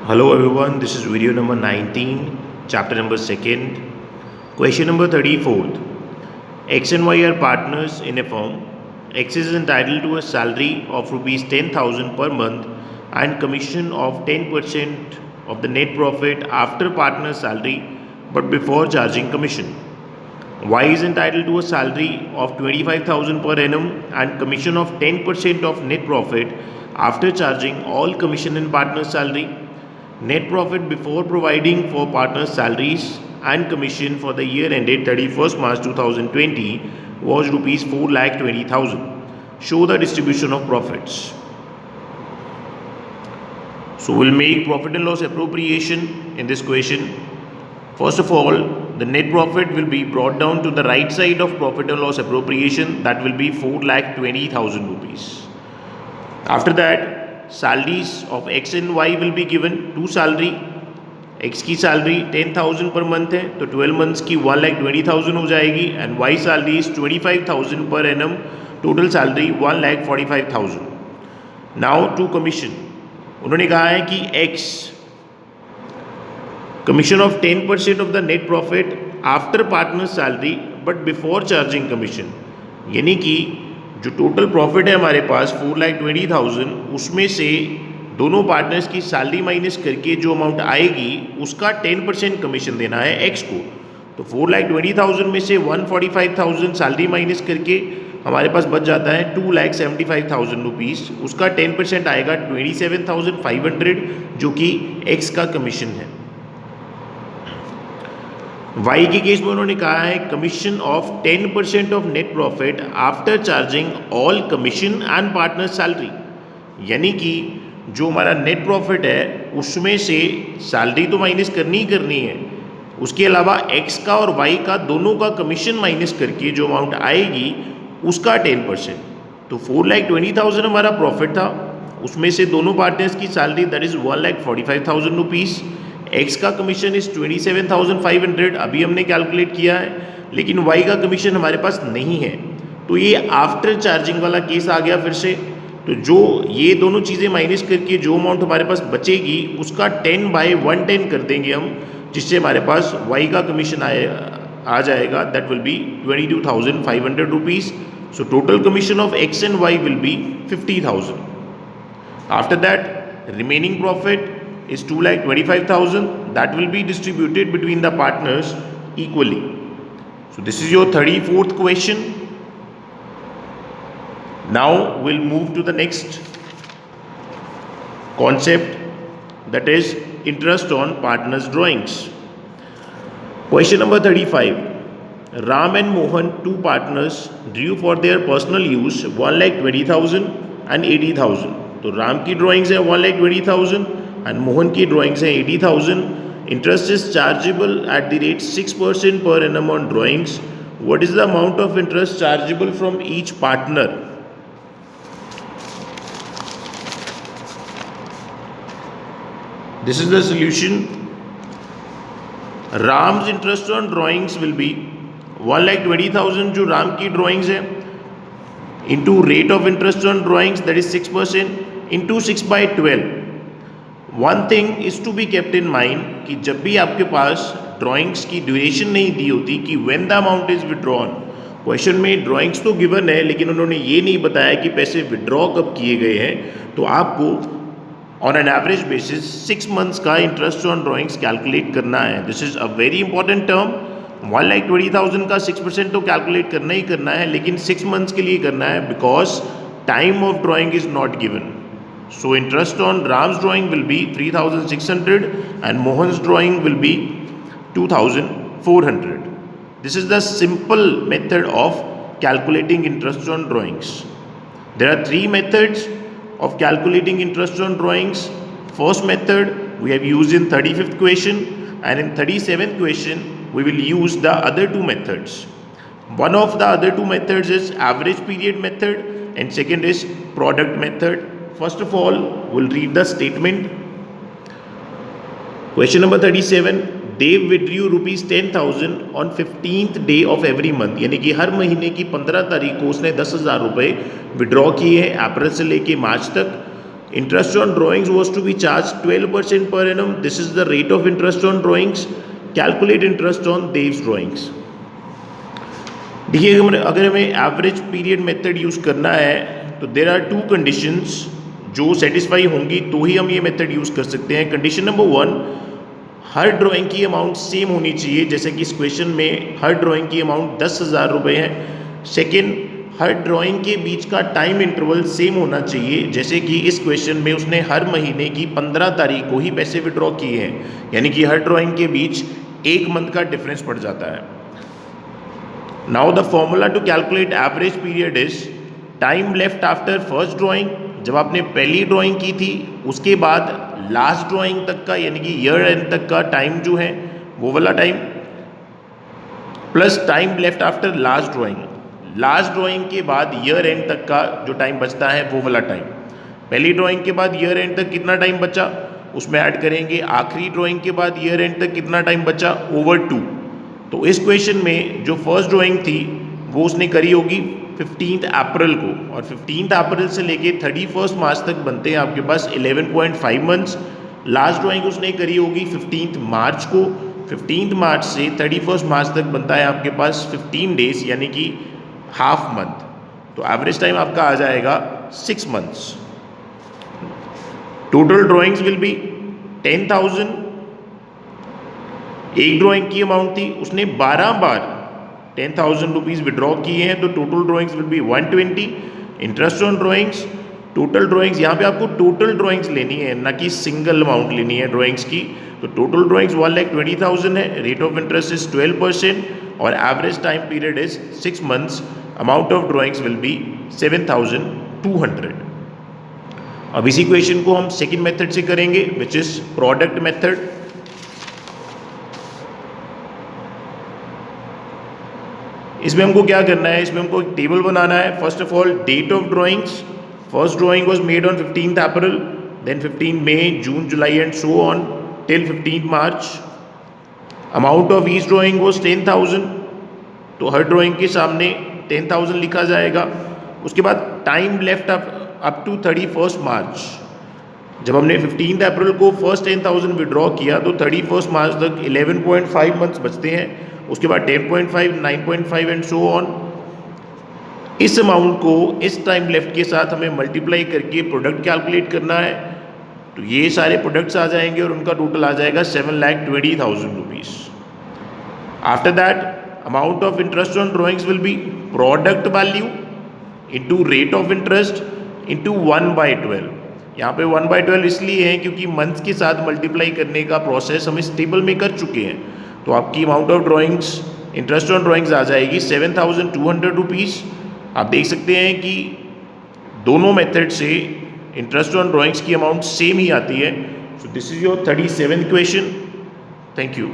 Hello everyone, this is video number 19, chapter number 2nd, question number 34th. X and Y are partners in a firm. X is entitled to a salary of rupees 10,000 per month and commission of 10% of the net profit after partner's salary but before charging commission. Y is entitled to a salary of 25,000 per annum and commission of 10% of net profit after charging all commission and partner's salary. Net profit before providing for partners' salaries and commission for the year ended 31st March 2020 was rupees 4,20,000. Show the distribution of profits. So we'll make profit and loss appropriation in this question. First of all, the net profit will be brought down to the right side of profit and loss appropriation, that will be 4,20,000 rupees. After that, salaries of X and Y will be given. To salary, X की salary 10,000 per month है तो 12 months की 1,20,000 हो जाएगी and Y salary is 25,000 per annum, total salary 1,45,000. Now to commission, उन्होंने कहा है कि X commission of 10% of the net profit after partner salary but before charging commission, यानी कि जो टोटल प्रॉफिट है हमारे पास 4,20,000, उसमें से दोनों पार्टनर्स की सैलरी माइनस करके जो अमाउंट आएगी उसका 10% कमीशन देना है एक्स को. तो 4,20,000 में से 145,000 सैलरी माइनस करके हमारे पास बच जाता है 2,75,000 रुपीज़. उसका 10% आएगा 27,500 जो कि एक्स का कमीशन है. वाई के केस में उन्होंने कहा है commission of 10% of net profit after charging all commission and partner salary, यानी कि जो हमारा नेट प्रॉफिट है उसमें से सैलरी तो माइनस करनी ही करनी है, उसके अलावा एक्स का और वाई का दोनों का कमीशन माइनस करके जो अमाउंट आएगी उसका 10%. तो 4,20,000 हमारा प्रॉफिट था, उसमें से दोनों पार्टनर्स की salary that is 1,45,000 rupees. X का कमीशन इज़ 27,500 अभी हमने कैलकुलेट किया है, लेकिन वाई का कमीशन हमारे पास नहीं है. तो ये आफ्टर चार्जिंग वाला केस आ गया फिर से. तो जो ये दोनों चीज़ें माइनस करके जो अमाउंट हमारे पास बचेगी उसका 10/110 कर देंगे हम, जिससे हमारे पास वाई का कमीशन आ जाएगा that will be 22,500 rupees. So total commission of X and Y will be 50,000. After that remaining profit is 2,25,000 that will be distributed between the partners equally. So this is your 34th question. Now we'll move to the next concept, that is interest on partners drawings. Question number 35. Ram and Mohan, two partners, drew for their personal use 1,20,000 and 80,000. तो राम की drawings है 1,20,000 and Mohan की drawings हैं 80,000. Interest is chargeable at the rate 6% per annum on drawings. What is the amount of interest chargeable from each partner? This is the solution. Ram's interest on drawings will be 1,20,000 जो राम की drawings है into rate of interest on drawings that is 6% into 6/12. One thing is to be kept in mind कि जब भी आपके पास drawings की duration नहीं दी होती कि when the amount is withdrawn, question में ड्राइंग्स तो गिवन है लेकिन उन्होंने ये नहीं बताया कि पैसे विड्रॉ कब किए गए हैं. तो आपको on an average basis 6 months का इंटरेस्ट ऑन ड्राइंग्स कैलकुलेट करना है. This is a very important term. 1,20,000 का 6% तो कैलकुलेट करना ही करना है, लेकिन 6 मंथ्स के लिए करना है because time of drawing is not given. So interest on Ram's drawing will be 3,600 and Mohan's drawing will be 2,400. This is the simple method of calculating interest on drawings. There are 3 methods of calculating interest on drawings. First method we have used in 35th question, and in 37th question we will use the other 2 methods. One of the other 2 methods is average period method and second is product method. First of all, we'll read the statement. Question number 37. Dave withdrew rupees 10,000 on 15th day of every month, यानी कि हर महीने की 15 तारीख को उसने 10,000 रुपये withdraw किए हैं अप्रैल से लेके मार्च तक. Interest on drawings was to be charged 12% per annum. This is the rate of interest on drawings. Calculate interest on these drawings. देखिए अगर हमें एवरेज पीरियड मेथड यूज़ करना है तो देर आर टू कंडीशंस जो सेटिस्फाई होंगी तो ही हम ये मेथड यूज़ कर सकते हैं. कंडीशन नंबर 1, हर ड्राइंग की अमाउंट सेम होनी चाहिए. जैसे कि इस क्वेश्चन में हर ड्राइंग की अमाउंट 10,000 रुपये है. सेकेंड, हर ड्राइंग के बीच का टाइम इंटरवल सेम होना चाहिए. जैसे कि इस क्वेश्चन में उसने हर महीने की 15 तारीख को ही पैसे विड्रॉ किए हैं, यानी कि हर ड्राइंग के बीच एक मंथ का डिफरेंस पड़ जाता है. Now the formula to calculate average period is time left after first drawing. जब आपने पहली ड्राइंग की थी उसके बाद लास्ट ड्राइंग तक का, यानी कि ईयर एंड तक का टाइम जो है वो वाला time, plus time left after last drawing. Last drawing के बाद ईयर एंड तक का जो टाइम बचता है वो वाला टाइम. पहली ड्राइंग के बाद ईयर एंड तक कितना टाइम बचा उसमें ऐड करेंगे. आखिरी ड्राइंग के बाद ईयर एंड तक कितना टाइम बचा, ओवर 2. तो इस क्वेश्चन में जो फर्स्ट ड्राइंग थी वो उसने करी होगी 15 अप्रैल को, और 15 अप्रैल से लेके 31 मार्च तक बनते हैं आपके पास 11.5 मंथ्स. लास्ट ड्राइंग उसने करी होगी 15 मार्च को. 15 मार्च से 31 मार्च तक बनता है आपके पास 15 डेज, यानी कि हाफ मंथ. तो एवरेज टाइम आपका आ जाएगा 6 months. Total drawings will B 10,000. एक ड्राइंग की अमाउंट थी, उसने 12 बार 10,000 रुपीज़ विड्रॉ किए हैं, तो total drawings will B 120. Interest on drawings, total drawings, यहाँ पे आपको टोटल ड्राइंग्स लेनी है ना कि सिंगल अमाउंट लेनी है ड्राइंग्स की. तो टोटल ड्राइंग्स 1,20,000 है. रेट ऑफ इंटरेस्ट इज 12% और average time period is 6 months. Amount of drawings will B 7,200. अब इसी क्वेश्चन को हम सेकेंड मेथड से करेंगे, विच इज प्रोडक्ट मेथड. इसमें हमको क्या करना है, इसमें हमको एक टेबल बनाना है. First of all date of drawings. First drawing was made on 15th April, then 15 May, June, July and so on till 15 March. Amount of each drawing was 10,000. तो हर ड्राइंग के सामने 10,000 लिखा जाएगा. उसके बाद टाइम लेफ्ट अप टू 31 मार्च. जब हमने 15 अप्रैल को फर्स्ट 10,000 विड्रॉ किया तो 31 मार्च तक 11.5 मंथ्स बचते हैं. उसके बाद 10.5, 9.5 एंड सो ऑन. इस अमाउंट को इस टाइम लेफ्ट के साथ हमें मल्टीप्लाई करके प्रोडक्ट कैलकुलेट करना है. तो ये सारे प्रोडक्ट्स आ जाएंगे और उनका टोटल आ जाएगा 7,20,000 rupees. After that amount of interest on drawings will B product value into rate of interest into 1/12. यहाँ पे 1/12 इसलिए है क्योंकि मंथ्स के साथ मल्टीप्लाई करने का प्रोसेस हम इस टेबल में कर चुके हैं. तो आपकी amount of drawings, interest on drawings आ जाएगी 7,200 रुपीज़. आप देख सकते हैं कि दोनों मेथड से इंटरेस्ट ऑन ड्राइंग्स की अमाउंट सेम ही आती है. So this is your 37th question. Thank you.